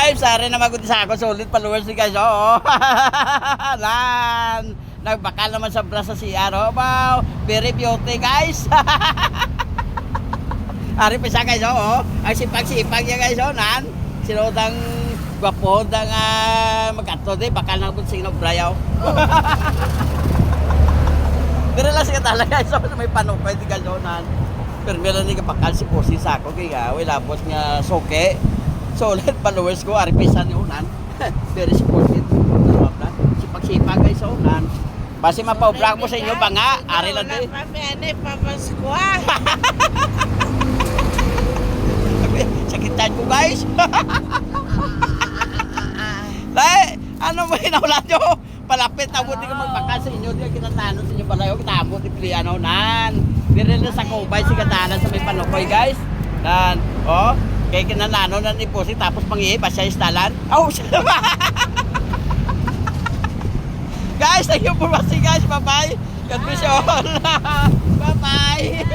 guys, sari na maguti sa ako. Solid followers ni guys. Oo. Lan. Nagbakal naman sa bra sa CR. Oh, wow. Very beauty guys. Ari pa siya guys. Oo. Ang sipag-sipag niya guys. Oh, nan. Sinodang gwapo. Dang magkato. Bakal na bunsing ng brayaw. Pero lang siya talaga. So, may panupay di guys. Oh, nan. Pero meron ni kapakal si Pusi sa ako. Kaya wala po niya soke. Solid followers ko, aripisan ni Unan. Very supportive. Sipag-sipag guys sa Unan. Basi mapaubrak mo sa inyo ba nga? Ari lang din. Pamaskwa. Sakitan ko guys. Dahil, ano mo hinaulan nyo? Palapit ako di ko magbakas sa inyo. Di ko kinatanon sa inyo palayo. Kitamo di pili ano Unan. Dire na sa kubay si katanan sa may panukoy guys. Dan, oh. Kaya kinanano na ni Pusi tapos pang-iiba siya instalan. Oh, siya naman. Guys, thank you for watching guys. Bye-bye. God bless you all. Bye-bye.